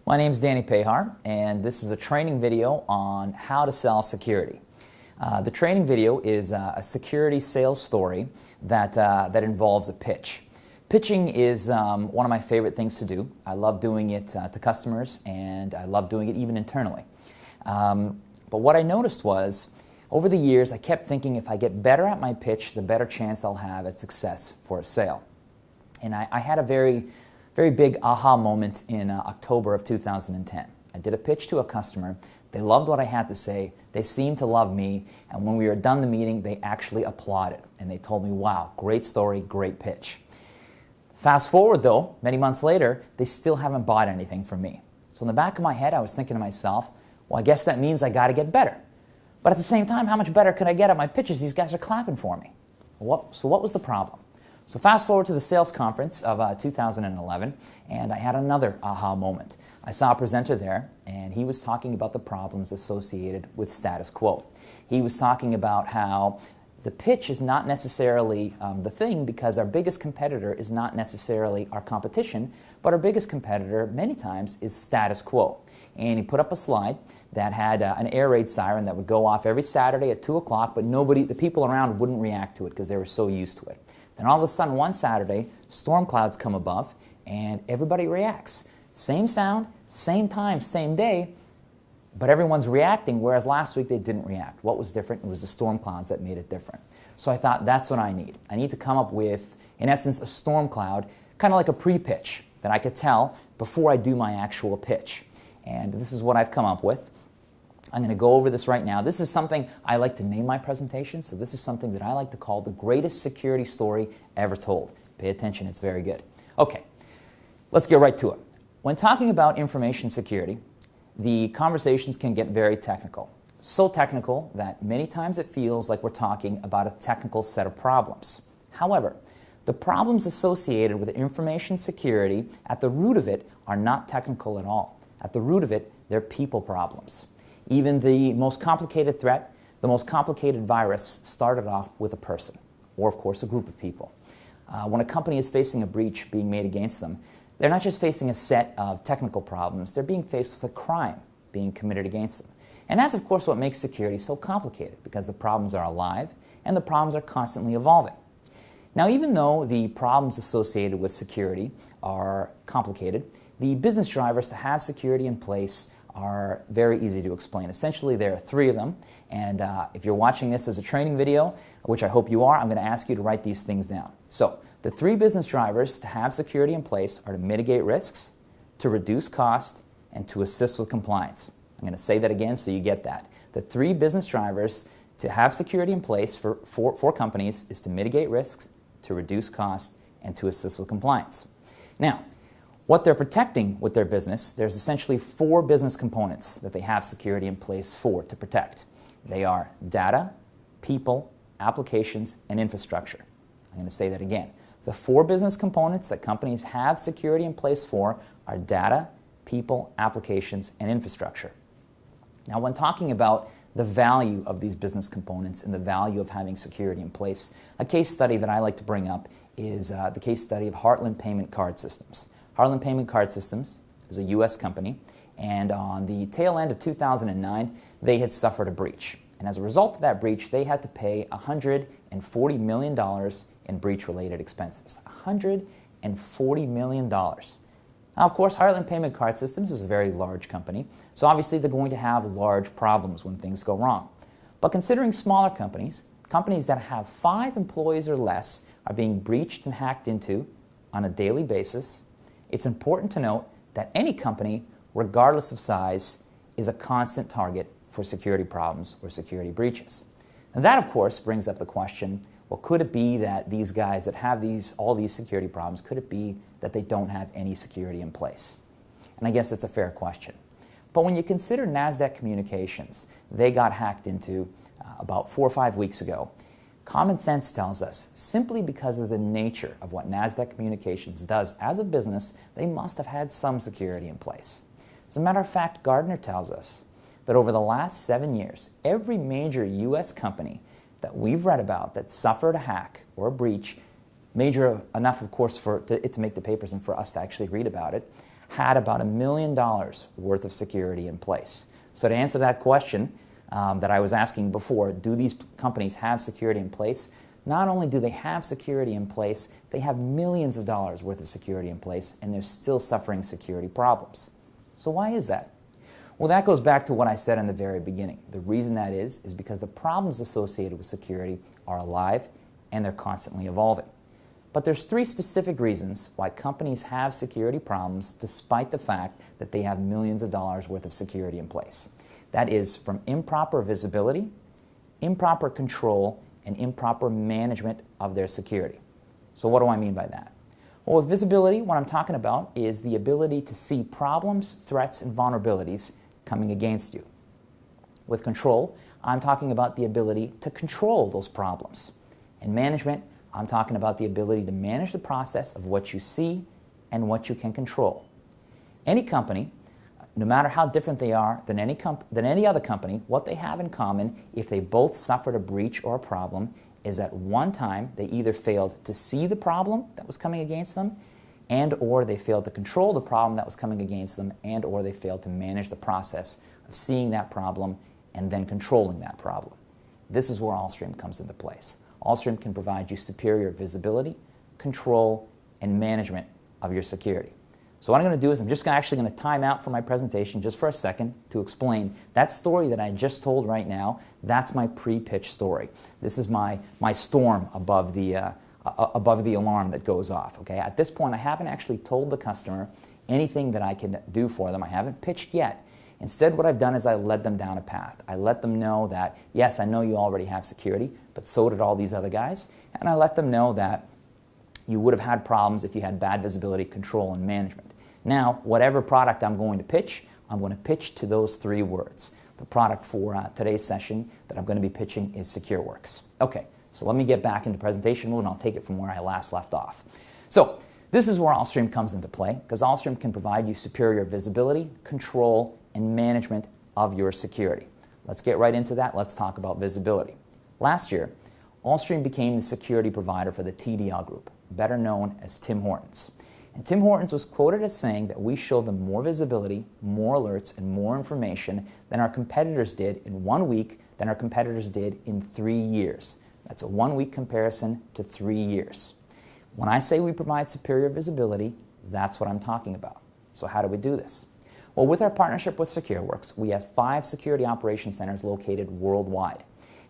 My name is Danny Pehar, and this is a training video on how to sell security. The training video is a security sales story that involves a pitch. Pitching is one of my favorite things to do. I love doing it to customers, and I love doing it even internally. But what I noticed was, over the years, I kept thinking if I get better at my pitch, the better chance I'll have at success for a sale. And I had a very big aha moment in October of 2010. I did a pitch to a customer. They loved what I had to say. They seemed to love me. And when we were done the meeting, they actually applauded. And they told me, wow, great story, great pitch. Fast forward, though, many months later, they still haven't bought anything from me. So in the back of my head, I was thinking to myself, well, I guess that means I got to get better. But at the same time, how much better could I get at my pitches? These guys are clapping for me. So what was the problem? So fast forward to the sales conference of 2011, and I had another aha moment. I saw a presenter there, and he was talking about the problems associated with status quo. He was talking about how the pitch is not necessarily the thing, because our biggest competitor is not necessarily our competition, but our biggest competitor many times is status quo. And he put up a slide that had an air raid siren that would go off every Saturday at 2 o'clock, but the people around wouldn't react to it because they were so used to it. Then all of a sudden, one Saturday, storm clouds come above, and everybody reacts. Same sound, same time, same day, but everyone's reacting, whereas last week they didn't react. What was different? It was the storm clouds that made it different. So I thought, that's what I need. I need to come up with, in essence, a storm cloud, kind of like a pre-pitch that I could tell before I do my actual pitch. And this is what I've come up with. I'm going to go over this right now. This is something I like to name my presentation, so this is something that I like to call the greatest security story ever told. Pay attention, it's very good. Okay, let's get right to it. When talking about information security, the conversations can get very technical. So technical that many times it feels like we're talking about a technical set of problems. However, the problems associated with information security, at the root of it, are not technical at all. At the root of it, they're people problems. Even the most complicated threat, the most complicated virus started off with a person, or of course a group of people. When a company is facing a breach being made against them, they're not just facing a set of technical problems, they're being faced with a crime being committed against them. And that's of course what makes security so complicated, because the problems are alive and the problems are constantly evolving. Now, even though the problems associated with security are complicated, the business drivers to have security in place are very easy to explain. Essentially, there are 3 of them, and if you're watching this as a training video, which I hope you are, I'm going to ask you to write these things down. So, the 3 business drivers to have security in place are to mitigate risks, to reduce cost, and to assist with compliance. I'm going to say that again so you get that. The 3 business drivers to have security in place for companies is to mitigate risks, to reduce cost, and to assist with compliance. Now, what they're protecting with their business, there's essentially 4 business components that they have security in place for to protect. They are data, people, applications, and infrastructure. I'm going to say that again. The 4 business components that companies have security in place for are data, people, applications, and infrastructure. Now, when talking about the value of these business components and the value of having security in place, a case study that I like to bring up is the case study of Heartland Payment Card Systems. Heartland Payment Card Systems is a U.S. company, and on the tail end of 2009, they had suffered a breach. And as a result of that breach, they had to pay $140 million in breach-related expenses. $140 million. Now, of course, Heartland Payment Card Systems is a very large company, so obviously they're going to have large problems when things go wrong. But considering smaller companies, companies that have 5 employees or less are being breached and hacked into on a daily basis, it's important to note that any company, regardless of size, is a constant target for security problems or security breaches. And that, of course, brings up the question, well, could it be that these guys that have all these security problems, could it be that they don't have any security in place? And I guess that's a fair question. But when you consider NASDAQ Communications, they got hacked into about 4 or 5 weeks ago. Common sense tells us, simply because of the nature of what NASDAQ Communications does as a business, they must have had some security in place. As a matter of fact, Gartner tells us that over the last 7 years, every major U.S. company that we've read about that suffered a hack or a breach, major enough, of course, for it to make the papers and for us to actually read about it, had about $1 million worth of security in place. So to answer that question that I was asking before, do these companies have security in place? Not only do they have security in place, they have millions of dollars worth of security in place, and they're still suffering security problems. So why is that? Well, that goes back to what I said in the very beginning. The reason that is because the problems associated with security are alive and they're constantly evolving. But there's 3 specific reasons why companies have security problems despite the fact that they have millions of dollars worth of security in place. That is from improper visibility, improper control, and improper management of their security. So what do I mean by that? Well, with visibility, what I'm talking about is the ability to see problems, threats, and vulnerabilities coming against you. With control, I'm talking about the ability to control those problems. And management, I'm talking about the ability to manage the process of what you see and what you can control. Any company, no matter how different they are than any other company, what they have in common, if they both suffered a breach or a problem, is at one time they either failed to see the problem that was coming against them, and or they failed to control the problem that was coming against them, and or they failed to manage the process of seeing that problem and then controlling that problem. This is where Allstream comes into place. Allstream can provide you superior visibility, control, and management of your security. So what I'm going to do is I'm just actually going to time out for my presentation just for a second to explain that story that I just told right now. That's my pre-pitch story. This is my storm above the alarm that goes off. Okay? At this point, I haven't actually told the customer anything that I can do for them. I haven't pitched yet. Instead, what I've done is I led them down a path. I let them know that, yes, I know you already have security, but so did all these other guys. And I let them know that you would have had problems if you had bad visibility, control, and management. Now, whatever product I'm going to pitch to those 3 words. The product for today's session that I'm going to be pitching is SecureWorks. Okay, so let me get back into presentation mode and I'll take it from where I last left off. So, this is where Allstream comes into play, because Allstream can provide you superior visibility, control, and management of your security. Let's get right into that. Let's talk about visibility. Last year, Allstream became the security provider for the TDL Group, better known as Tim Hortons. And Tim Hortons was quoted as saying that we showed them more visibility, more alerts, and more information than our competitors did in 1 week than our competitors did in 3 years. That's a 1-week comparison to 3 years. When I say we provide superior visibility, that's what I'm talking about. So how do we do this? Well, with our partnership with SecureWorks, we have 5 security operations centers located worldwide,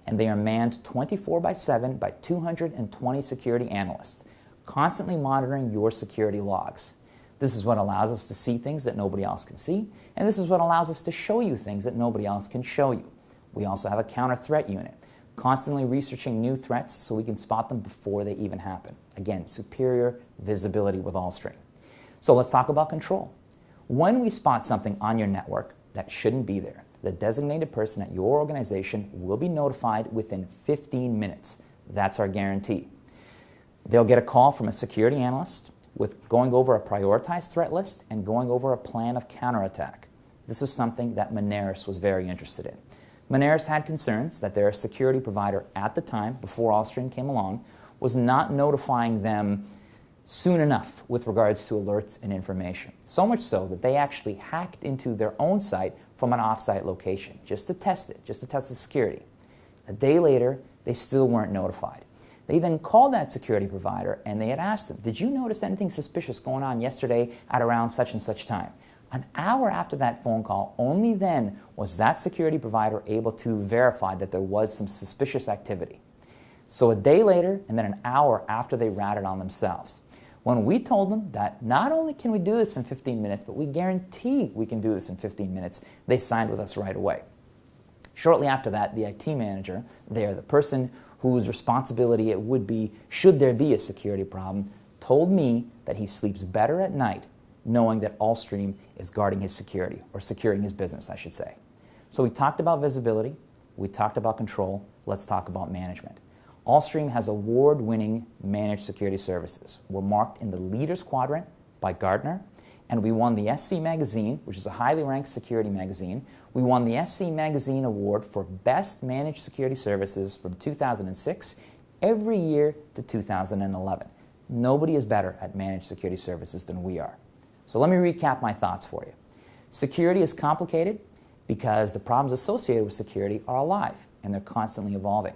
and they are manned 24/7 by 220 security analysts, constantly monitoring your security logs. This is what allows us to see things that nobody else can see, and this is what allows us to show you things that nobody else can show you. We also have a counter threat unit, constantly researching new threats so we can spot them before they even happen. Again, superior visibility with Allstream. So let's talk about control. When we spot something on your network that shouldn't be there, the designated person at your organization will be notified within 15 minutes. That's our guarantee. They'll get a call from a security analyst with going over a prioritized threat list and going over a plan of counterattack. This is something that Moneris was very interested in. Moneris had concerns that their security provider at the time, before Allstream came along, was not notifying them soon enough with regards to alerts and information. So much so that they actually hacked into their own site from an off-site location just to test it, just to test the security. A day later, they still weren't notified. They then called that security provider and they had asked them, did you notice anything suspicious going on yesterday at around such and such time? An hour after that phone call, only then was that security provider able to verify that there was some suspicious activity. So a day later and then an hour after they ratted on themselves. When we told them that not only can we do this in 15 minutes, but we guarantee we can do this in 15 minutes, they signed with us right away. Shortly after that, the IT manager there, the person whose responsibility it would be should there be a security problem, told me that he sleeps better at night knowing that Allstream is guarding his security, or securing his business, I should say. So we talked about visibility, we talked about control, let's talk about management. Allstream has award-winning managed security services. We're marked in the Leaders Quadrant by Gartner, and we won the SC Magazine, which is a highly ranked security magazine. We won the SC Magazine Award for Best Managed Security Services from 2006 every year to 2011. Nobody is better at managed security services than we are. So let me recap my thoughts for you. Security is complicated because the problems associated with security are alive and they're constantly evolving.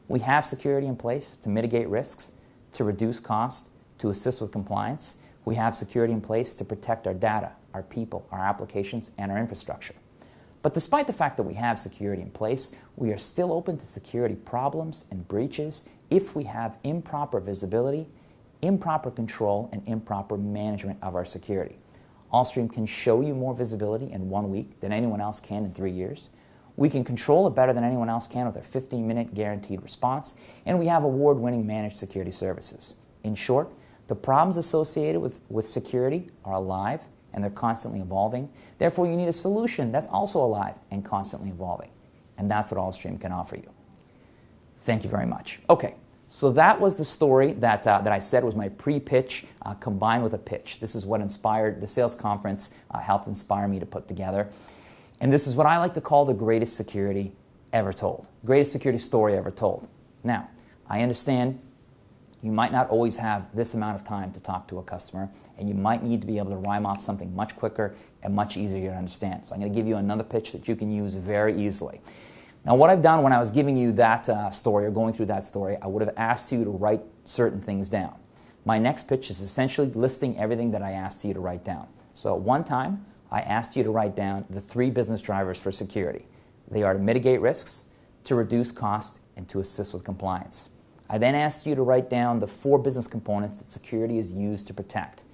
We have security in place to mitigate risks, to reduce cost, to assist with compliance. We have security in place to protect our data, our people, our applications, and our infrastructure. But despite the fact that we have security in place, we are still open to security problems and breaches if we have improper visibility, improper control, and improper management of our security. Allstream can show you more visibility in 1 week than anyone else can in 3 years. We can control it better than anyone else can with a 15-minute guaranteed response, and we have award-winning managed security services. In short, the problems associated with security are alive and they're constantly evolving. Therefore, you need a solution that's also alive and constantly evolving. And that's what Allstream can offer you. Thank you very much. Okay, so that was the story that I said was my pre-pitch combined with a pitch. This is what inspired the sales conference, helped inspire me to put together. And this is what I like to call the greatest security ever told. Greatest security story ever told. Now, I understand you might not always have this amount of time to talk to a customer, and you might need to be able to rhyme off something much quicker and much easier to understand. So I'm going to give you another pitch that you can use very easily. Now, what I've done when I was giving you that story or going through that story, I would have asked you to write certain things down. My next pitch is essentially listing everything that I asked you to write down. So at one time, I asked you to write down the 3 business drivers for security. They are to mitigate risks, to reduce cost, and to assist with compliance. I then asked you to write down the 4 business components that security is used to protect: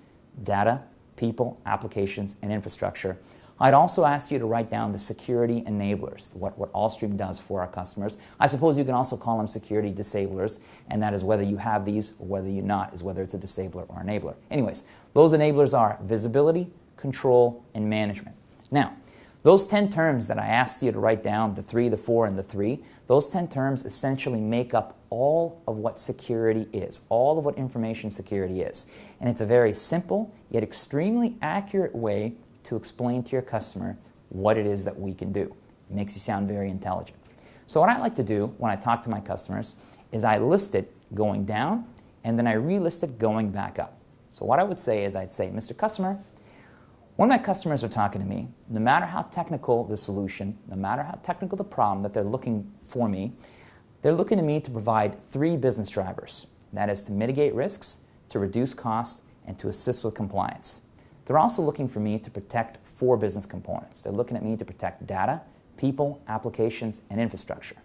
data, people, applications, and infrastructure. I'd also asked you to write down the security enablers, what Allstream does for our customers. I suppose you can also call them security disablers, and that is whether you have these or whether you're not, is whether it's a disabler or enabler. Anyways, those enablers are visibility, control, and management. Now, those 10 terms that I asked you to write down, the 3, the 4, and the 3, those 10 terms essentially make up all of what security is, all of what information security is. And it's a very simple yet extremely accurate way to explain to your customer what it is that we can do. It makes you sound very intelligent. So what I like to do when I talk to my customers is I list it going down and then I relist it going back up. So what I would say is I'd say, Mr. Customer, when my customers are talking to me, no matter how technical the solution, no matter how technical the problem that they're looking for me, they're looking to me to provide 3 business drivers. That is to mitigate risks, to reduce cost, and to assist with compliance. They're also looking for me to protect 4 business components. They're looking at me to protect data, people, applications, and infrastructure.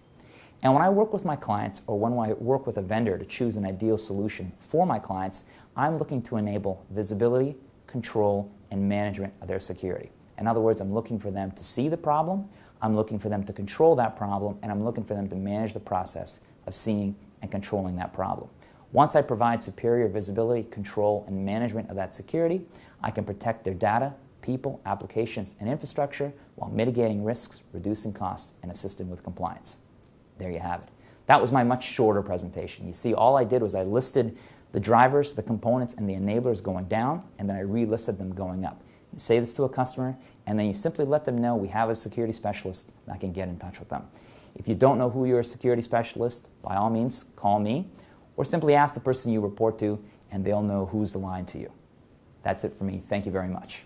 And when I work with my clients, or when I work with a vendor to choose an ideal solution for my clients, I'm looking to enable visibility, control, and management of their security. In other words, I'm looking for them to see the problem, I'm looking for them to control that problem, and I'm looking for them to manage the process of seeing and controlling that problem. Once I provide superior visibility, control, and management of that security, I can protect their data, people, applications, and infrastructure while mitigating risks, reducing costs, and assisting with compliance. There you have it. That was my much shorter presentation. You see, all I did was I listed the drivers, the components, and the enablers going down, and then I relisted them going up. You say this to a customer, and then you simply let them know we have a security specialist that can get in touch with them. If you don't know who your security specialist, by all means, call me, or simply ask the person you report to, and they'll know who's aligned to you. That's it for me. Thank you very much.